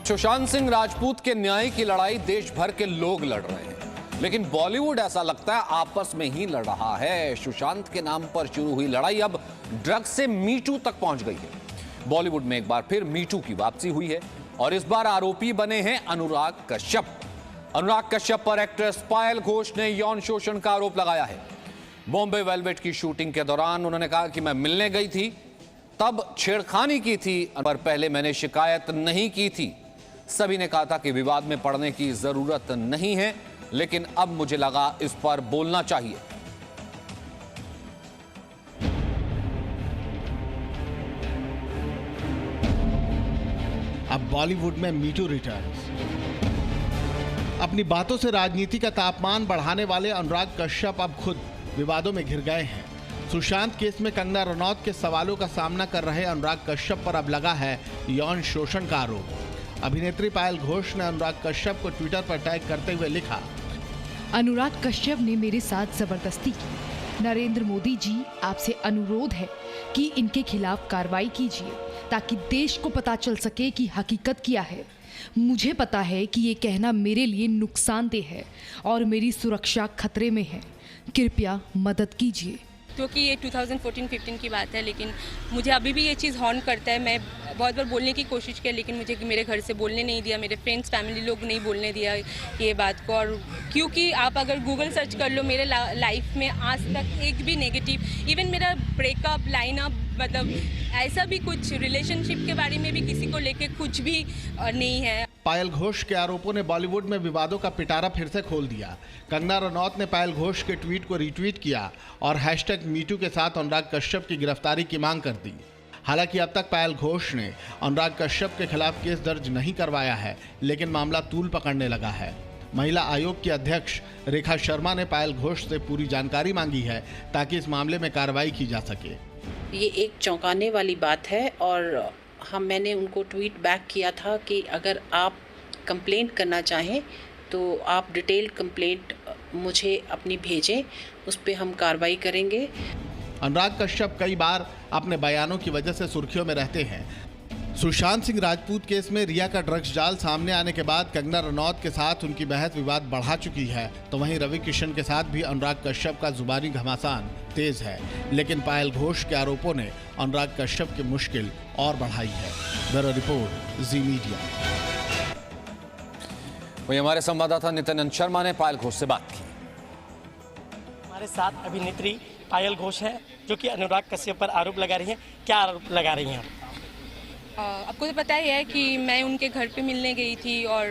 सुशांत सिंह राजपूत के न्याय की लड़ाई देश भर के लोग लड़ रहे हैं, लेकिन बॉलीवुड ऐसा लगता है आपस में ही लड़ रहा है। सुशांत के नाम पर शुरू हुई लड़ाई अब ड्रग्स से मीटू तक पहुंच गई है। बॉलीवुड में एक बार फिर मीटू की वापसी हुई है और इस बार आरोपी बने हैं अनुराग कश्यप। अनुराग कश्यप पर एक्ट्रेस पायल घोष ने यौन शोषण का आरोप लगाया है। बॉम्बे वेलवेट की शूटिंग के दौरान उन्होंने कहा कि मैं मिलने गई थी, तब छेड़खानी की थी, पर पहले मैंने शिकायत नहीं की थी। सभी ने कहा था कि विवाद में पड़ने की जरूरत नहीं है, लेकिन अब मुझे लगा इस पर बोलना चाहिए। अब बॉलीवुड में मीटू रिटर्न्स। अपनी बातों से राजनीति का तापमान बढ़ाने वाले अनुराग कश्यप अब खुद विवादों में घिर गए हैं। सुशांत केस में कंगना रनौत के सवालों का सामना कर रहे अनुराग कश्यप पर अब लगा है यौन शोषण का आरोप। अभिनेत्री पायल घोष ने अनुराग कश्यप को ट्विटर पर टैग करते हुए लिखा, अनुराग कश्यप ने मेरे साथ जबरदस्ती की। नरेंद्र मोदी जी, आपसे अनुरोध है कि इनके खिलाफ कार्रवाई कीजिए ताकि देश को पता चल सके कि हकीकत क्या है। मुझे पता है कि ये कहना मेरे लिए नुकसानदेह है और मेरी सुरक्षा खतरे में है। कृपया मदद कीजिए। क्योंकि ये 2014-15 की बात है, लेकिन मुझे अभी भी ये चीज़ हॉर्न करता है। मैं बहुत बार बोलने की कोशिश की, लेकिन मुझे मेरे घर से बोलने नहीं दिया, मेरे फ्रेंड्स फैमिली लोग नहीं बोलने दिया ये बात को। और क्योंकि आप अगर गूगल सर्च कर लो, मेरे लाइफ में आज तक एक भी नेगेटिव, इवन मेरा ब्रेकअप, लाइनअप, मतलब ऐसा भी कुछ रिलेशनशिप के बारे में भी किसी को लेके कुछ भी नहीं है। पायल घोष के आरोपों ने बॉलीवुड में विवादों का पिटारा फिर से खोल दिया। कंगना रनौत ने पायल घोष के ट्वीट को रीट्वीट किया और #मीटू के साथ अनुराग कश्यप की गिरफ्तारी की मांग कर दी। हालांकि अब तक पायल घोष ने अनुराग कश्यप के खिलाफ केस दर्ज नहीं करवाया है, लेकिन मामला तूल पकड़ने लगा है। महिला आयोग की अध्यक्ष रेखा शर्मा ने पायल घोष से पूरी जानकारी मांगी है ताकि इस मामले में कार्रवाई की जा सके। ये एक चौंकाने वाली बात है और मैंने उनको ट्वीट बैक किया था कि अगर आप कंप्लेंट करना चाहें तो आप डिटेल कंप्लेंट मुझे अपनी भेजें, उस पर हम कार्रवाई करेंगे। अनुराग कश्यप कई बार अपने बयानों की वजह से सुर्खियों में रहते हैं। सुशांत सिंह राजपूत केस में रिया का ड्रग्स जाल सामने आने के बाद कंगना रनौत के साथ उनकी बहस विवाद बढ़ा चुकी है, तो वहीं रवि किशन के साथ भी अनुराग कश्यप का जुबानी घमासान तेज है। लेकिन पायल घोष के आरोपों ने अनुराग कश्यप की मुश्किल और बढ़ाई है। ब्यूरो रिपोर्ट, जी मीडिया। वहीं हमारे संवाददाता नित्यानंद शर्मा ने पायल घोष से बात की। हमारे साथ अभिनेत्री पायल घोष है जो कि अनुराग कश्यप पर आरोप लगा रही हैं। क्या आरोप लगा रही हैं? आपको तो पता ही है कि मैं उनके घर पे मिलने गई थी और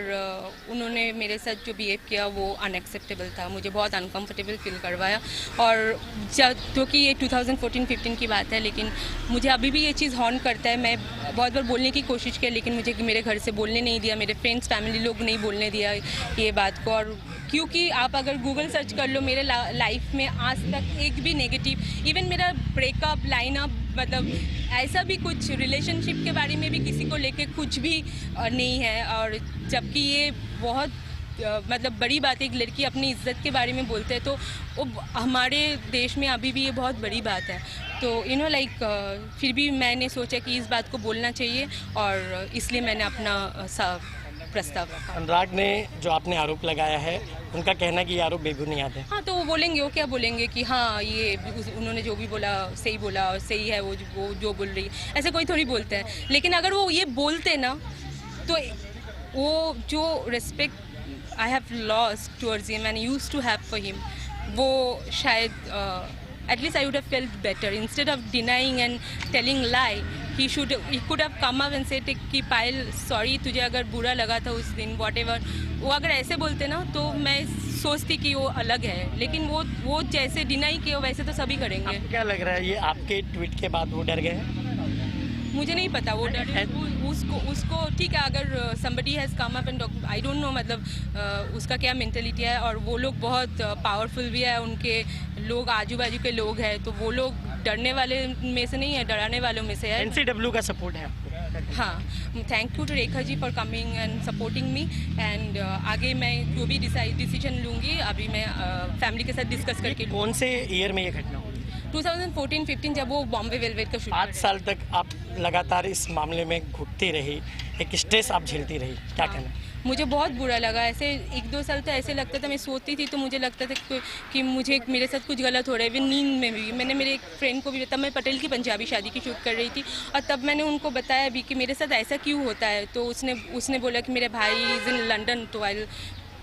उन्होंने मेरे साथ जो बिहेव किया वो अनएक्सेप्टेबल था। मुझे बहुत अनकंफर्टेबल फील करवाया और क्योंकि ये 2014-15 की बात है, लेकिन मुझे अभी भी ये चीज़ हॉर्न करता है। मैं बहुत बार बोलने की कोशिश की, लेकिन मुझे मेरे घर से बोलने नहीं दिया, मेरे फ्रेंड्स फैमिली लोग नहीं बोलने दिया ये बात को। और क्योंकि आप अगर गूगल सर्च कर लो, मेरे लाइफ में आज तक एक भी नेगेटिव, इवन मेरा ब्रेकअप, लाइनअप, मतलब ऐसा भी कुछ रिलेशनशिप के बारे में भी किसी को लेके कुछ भी नहीं है। और जबकि ये बहुत मतलब बड़ी बात है, एक लड़की अपनी इज्जत के बारे में बोलते हैं, तो वो हमारे देश में अभी भी ये बहुत बड़ी बात है। तो फिर भी मैंने सोचा कि इस बात को बोलना चाहिए और इसलिए मैंने अपना प्रस्ताव रखा। अनुराग ने जो आपने आरोप लगाया है, उनका कहना है कि ये आरोप बेबुनियाद है। हाँ, तो वो बोलेंगे, वो क्या बोलेंगे कि हाँ ये उन्होंने जो भी बोला सही बोला और सही है, वो जो बोल रही है, ऐसे कोई थोड़ी बोलते हैं। लेकिन अगर वो ये बोलते ना, तो वो जो respect I have lost towards him and used to have for him, वो शायद at least I would have felt better instead of denying and telling lie. He could have come up and said कि पायल sorry, तुझे अगर बुरा लगा था उस दिन, whatever। वो अगर ऐसे बोलते ना तो मैं सोचती कि वो अलग है, लेकिन वो जैसे डिनाई किया वैसे तो सभी करेंगे। आपको क्या लग रहा है, ये आपके ट्वीट के बाद वो डर गए हैं? मुझे नहीं पता वो डर है। उसको ठीक है, अगर somebody has come up and I don't know, मतलब उसका क्या मेंटेलिटी है। और वो लोग बहुत पावरफुल भी है, उनके लोग आजू बाजू के लोग हैं, तो वो लोग डरने वाले में से नहीं है, डराने वालों में से है। NCW का सपोर्ट है आपको? हाँ, thank you to Rekha ji for coming and supporting me. And आगे मैं जो भी डिसीजन लूँगी, अभी मैं फैमिली के साथ डिस्कस करके। कौन से ईयर में ये घटना हुई? 2014-15 जब वो बॉम्बे वेलवेट का शूट 5 साल तक आप लगातार इस मामले में घुटती रही, एक स्ट्रेस आप झेलती रही, क्या कहना? मुझे बहुत बुरा लगा। ऐसे 1-2 साल तो ऐसे लगता था, मैं सोती थी तो मुझे लगता था कि मुझे मेरे साथ कुछ गलत हो रहा है। फिर नींद में भी मैंने मेरे एक फ्रेंड को भी, तब मैं पटेल की पंजाबी शादी की शूट कर रही थी और तब मैंने उनको बताया भी कि मेरे साथ ऐसा क्यों होता है। तो उसने बोला कि मेरे भाई इज़ इन लंदन, तो I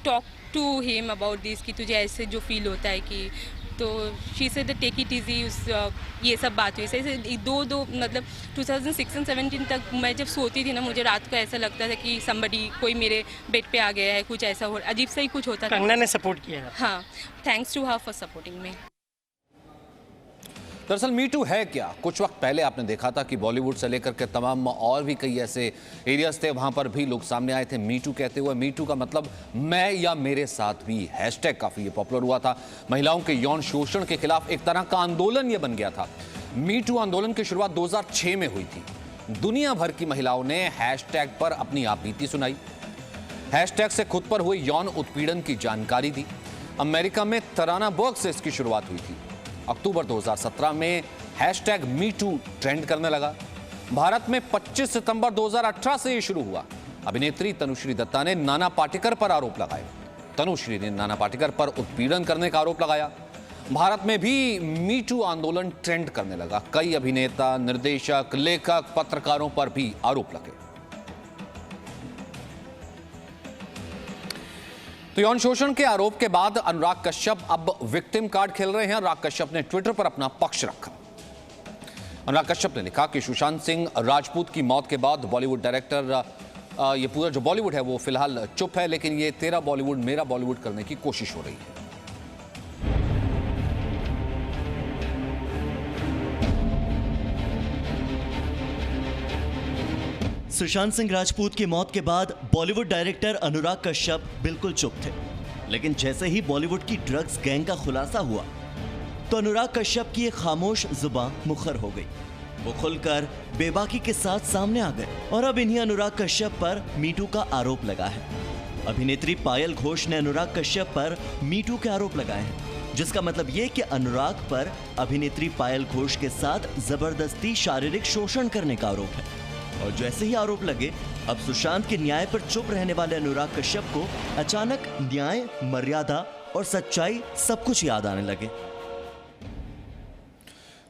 talk to him about this, कि तुझे ऐसे जो फील होता है कि, तो शी से द टेक इट ईजी। ये सब बात हुई ऐसे दो मतलब 2006 और 17 तक मैं जब सोती थी ना, मुझे रात को ऐसा लगता था कि somebody कोई मेरे बेड पे आ गया है, कुछ ऐसा हो, अजीब सा ही कुछ होता था। कंगना ने सपोर्ट किया है? हाँ, thanks to her for supporting me. दरअसल मीटू है क्या? कुछ वक्त पहले आपने देखा था कि बॉलीवुड से लेकर के तमाम और भी कई ऐसे एरियाज थे, वहां पर भी लोग सामने आए थे मीटू कहते हुए। मीटू का मतलब मैं या मेरे साथ भी, हैशटैग काफी ये पॉपुलर हुआ था। महिलाओं के यौन शोषण के खिलाफ एक तरह का आंदोलन ये बन गया था। मीटू आंदोलन की शुरुआत 2006 में हुई थी। दुनिया भर की महिलाओं ने हैशटैग पर अपनी आपबीती सुनाई, हैशटैग से खुद पर हुए यौन उत्पीड़न की जानकारी दी। अमेरिका में तराना बर्ग से इसकी शुरुआत हुई थी। अक्टूबर 2017 में हैशटैग मीटू ट्रेंड करने लगा। भारत में 25 सितंबर 2018 से यह शुरू हुआ। अभिनेत्री तनुश्री दत्ता ने नाना पाटेकर पर आरोप लगाए। तनुश्री ने नाना पाटेकर पर उत्पीड़न करने का आरोप लगाया। भारत में भी मीटू आंदोलन ट्रेंड करने लगा। कई अभिनेता, निर्देशक, लेखक, पत्रकारों पर भी आरोप लगे। तो यौन शोषण के आरोप के बाद अनुराग कश्यप अब विक्टिम कार्ड खेल रहे हैं। अनुराग कश्यप ने ट्विटर पर अपना पक्ष रखा। अनुराग कश्यप ने लिखा कि सुशांत सिंह राजपूत की मौत के बाद बॉलीवुड डायरेक्टर, ये पूरा जो बॉलीवुड है वो फिलहाल चुप है, लेकिन ये तेरा बॉलीवुड मेरा बॉलीवुड करने की कोशिश हो रही है। सुशांत सिंह राजपूत की मौत के बाद बॉलीवुड डायरेक्टर अनुराग कश्यप बिल्कुल चुप थे, लेकिन जैसे ही बॉलीवुड की ड्रग्स गैंग का खुलासा हुआ तो अनुराग कश्यप की एक खामोश जुबान मुखर हो गई। वो खुलकर बेबाकी के साथ सामने आ गए और अब इन्हीं अनुराग कश्यप पर मीटू का आरोप लगा है। अभिनेत्री पायल घोष ने अनुराग कश्यप पर मीटू के आरोप लगाए हैं, जिसका मतलब ये कि अनुराग पर अभिनेत्री पायल घोष के साथ जबरदस्ती शारीरिक शोषण करने का आरोप है। और जैसे ही आरोप लगे, अब सुशांत के न्याय पर चुप रहने वाले अनुराग कश्यप को अचानक न्याय, मर्यादा और सच्चाई सब कुछ याद आने लगे।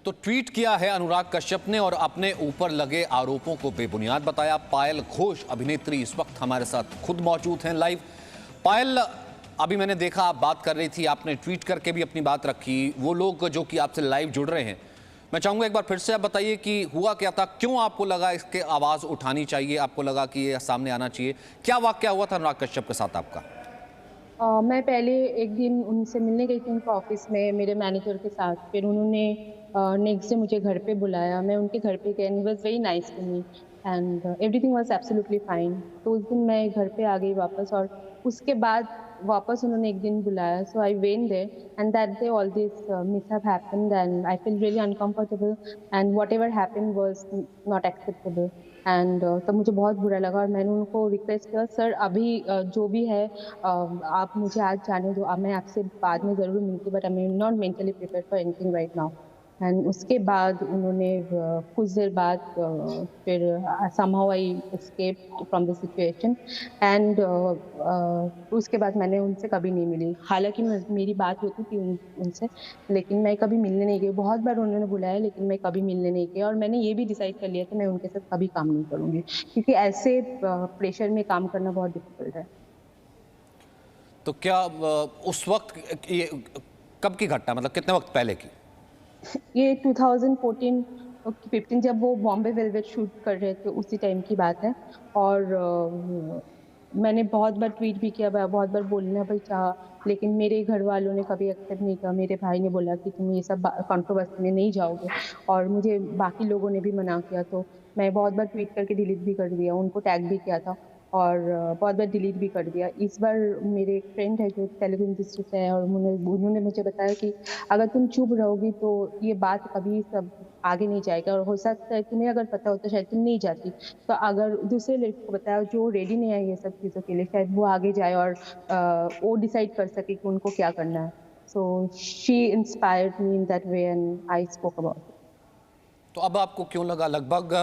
तो ट्वीट किया है अनुराग कश्यप ने और अपने ऊपर लगे आरोपों को बेबुनियाद बताया। पायल घोष अभिनेत्री इस वक्त हमारे साथ खुद मौजूद हैं लाइव। पायल, अभी मैंने देखा आप बात कर रही थी, आपने ट्वीट करके भी अपनी बात रखी। वो लोग जो कि आपसे लाइव जुड़ रहे हैं, मैं चाहूंगा एक बार फिर से आप बताइए कि हुआ क्या था, क्यों आपको लगा इसके आवाज उठानी चाहिए, आपको लगा कि ये सामने आना चाहिए, क्या वाकया हुआ था अनुराग कश्यप के साथ आपका? मैं पहले एक दिन उनसे मिलने गई थी उनके ऑफिस में मेरे मैनेजर के साथ। फिर उन्होंने नेक्स्ट डे मुझे घर पे बुलाया। मैं उनके घर पे गई and he was very nice to me and everything was absolutely fine. तो उस दिन मैं घर पे आ गई वापस और उसके बाद वापस उन्होंने एक दिन बुलाया। So I went there and that day all this mishap happened and I feel really uncomfortable and whatever happened was not acceptable एंड तब मुझे बहुत बुरा लगा और मैंने उनको रिक्वेस्ट किया, सर अभी जो भी है आप मुझे आज जाने दो, अब मैं आपसे बाद में ज़रूर मिलती, but I am not mentally prepare for anything right now. And उसके बाद उन्होंने कुछ देर बाद फिर somehow I escaped from the situation and उसके बाद मैंने उनसे कभी नहीं मिली। हालांकि मेरी बात होती थी उनसे, लेकिन मैं कभी मिलने नहीं गई। बहुत बार उन्होंने बुलाया लेकिन मैं कभी मिलने नहीं गई और मैंने ये भी डिसाइड कर लिया कि मैं उनके साथ कभी काम नहीं करूँगी, क्योंकि ऐसे प्रेशर में काम करना बहुत डिफिकल्ट है। तो क्या उस वक्त ये कब की घटना, मतलब कितने वक्त पहले की? ये 2014-15 जब वो बॉम्बे वेलवेट शूट कर रहे थे उसी टाइम की बात है। और मैंने बहुत बार ट्वीट भी किया, बहुत बार बोलना भी चाहा, लेकिन मेरे घर वालों ने कभी एक्सेप्ट नहीं किया। मेरे भाई ने बोला कि तुम ये सब कंट्रोवर्सी में नहीं जाओगे और मुझे बाकी लोगों ने भी मना किया। तो मैं बहुत बार ट्वीट करके डिलीट भी कर दिया, उनको टैग भी किया था और बहुत बार डिलीट भी कर दिया। इस बार मेरे एक फ्रेंड है जो तेलुगु इंडस्ट्री से है और उन्होंने मुझे बताया कि अगर तुम चुप रहोगी तो ये बात कभी सब आगे नहीं जाएगा और हो सकता है तुम्हें अगर पता होता शायद तुम नहीं जाती। तो अगर दूसरे लड़के को बताया जो रेडी नहीं है ये सब चीज़ों के लिए, शायद वो आगे जाए और वो डिसाइड कर सके कि उनको क्या करना है। So she inspired me in that way and I spoke about it. तो अब आपको क्यों लगा लगभग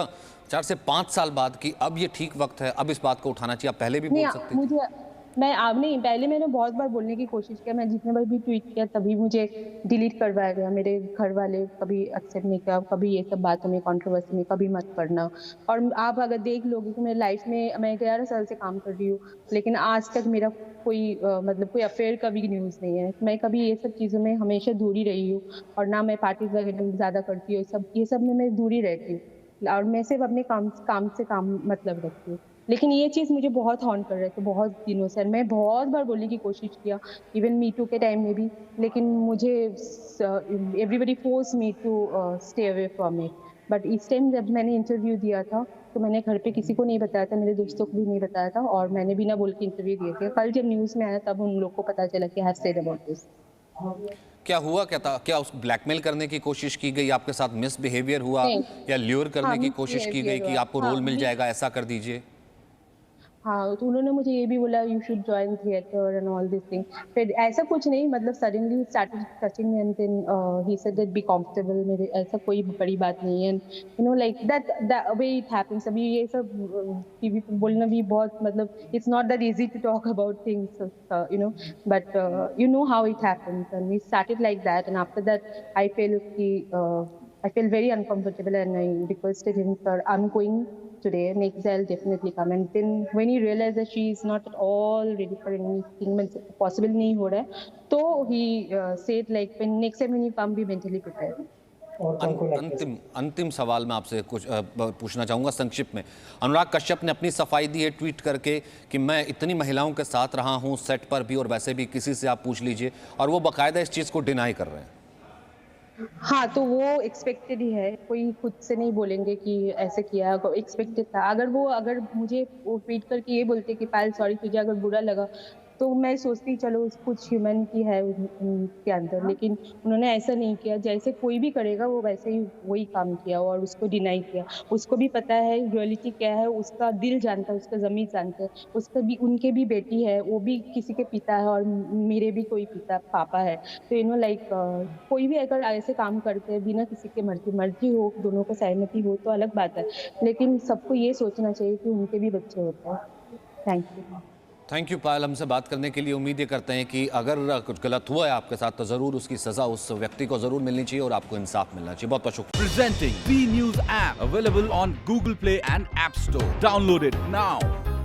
4 से 5 साल बाद कि अब ये ठीक वक्त है, अब इस बात को उठाना चाहिए? आप पहले भी बोल नहीं सकते थे। मुझे मैं अब नहीं, पहले मैंने बहुत बार बोलने की कोशिश किया, मैं जितने बार भी ट्वीट किया तभी मुझे डिलीट करवाया गया। मेरे घर वाले कभी एक्सेप्ट नहीं किया, कभी ये सब बातों में कंट्रोवर्सी में कभी मत पड़ना। और आप अगर देख लोगे कि मेरी लाइफ में मैं 11 साल से काम कर रही हूँ, लेकिन आज तक मेरा कोई मतलब कोई अफेयर का भी न्यूज़ नहीं है। मैं कभी ये सब चीज़ों में हमेशा दूरी रही हूँ और ना मैं पार्टीज वगैरह ज़्यादा करती हूँ, ये सब में मैं दूरी रहती हूँ और मैं सिर्फ अपने काम से काम मतलब रखती हूँ। लेकिन ये चीज़ मुझे बहुत हॉन्ट कर रहे थे बहुत दिनों से। मैं बहुत बार बोलने की कोशिश किया, इवन मी टू के टाइम में भी, लेकिन मुझे everybody force me to stay away from it. But इस टाइम जब मैंने इंटरव्यू दिया था तो मैंने घर पे किसी को नहीं बताया था, मेरे दोस्तों को भी नहीं बताया था और मैंने बिना बोल के इंटरव्यू दिए थे। कल जब न्यूज़ में आया तब उन लोग को पता चला कि I have said about this. क्या हुआ क्या था? क्या उस ब्लैकमेल करने की कोशिश की गई, आपके साथ मिसबिहेवियर हुआ नहीं। या ल्यूर करने की कोशिश की गई कि आपको रोल मिल जाएगा, ऐसा कर दीजिए? हाँ, तो उन्होंने मुझे ये भी बोला you should join theatre and all this thing. फिर ऐसा कुछ नहीं, मतलब suddenly he started touching me and then he said that be comfortable. मेरे ऐसा कोई बड़ी बात नहीं है, you know like that way it happens. अभी ये सब टीवी पे बोलना भी बहुत मतलब it's not that easy to talk about things, you know, but you know how it happens and we started like that and after that I feel very uncomfortable and I requested him, sir, I'm going today, next day I'll definitely come. And then when he realized that she is not at all ready for anything, possible नहीं हो रहा है, तो he said like when next time when you come be mentally prepared. अंतिम सवाल मैं आपसे कुछ पूछना चाहूँगा संक्षिप्त में। अनुराग कश्यप ने अपनी सफाई दी है ट्वीट करके कि मैं इतनी महिलाओं के साथ रहा हूँ सेट पर भी और वैसे भी, किसी से आप पूछ लीजिए, और वो बाकायदा इस चीज़ को डिनाई कर रहे हैं। हाँ, तो वो एक्सपेक्टेड ही है, कोई खुद से नहीं बोलेंगे कि ऐसे किया, एक्सपेक्टेड था। अगर मुझे वो ट्वीट करके ये बोलते कि पायल सॉरी तुझे अगर बुरा लगा तो मैं सोचती चलो कुछ ह्यूमैनिटी है उनके अंदर, लेकिन उन्होंने ऐसा नहीं किया। जैसे कोई भी करेगा वो वैसे ही वही काम किया और उसको डिनाई किया। उसको भी पता है रियलिटी क्या है, उसका दिल जानता है, उसका ज़मीर जानता है, उसका भी उनके भी बेटी है, वो भी किसी के पिता है और मेरे भी कोई पापा है। तो यू नो लाइक कोई भी अगर ऐसे काम करते हैं बिना किसी के मर्जी हो, दोनों को सहमति हो तो अलग बात है, लेकिन सबको ये सोचना चाहिए कि उनके भी बच्चे होते हैं। थैंक यू पायल, हमसे बात करने के लिए। उम्मीद ये करते हैं कि अगर कुछ गलत हुआ है आपके साथ तो ज़रूर उसकी सज़ा उस व्यक्ति को ज़रूर मिलनी चाहिए और आपको इंसाफ मिलना चाहिए। बहुत बहुत शुक्रिया। Presenting B News app available on Google Play and App Store. Download it now.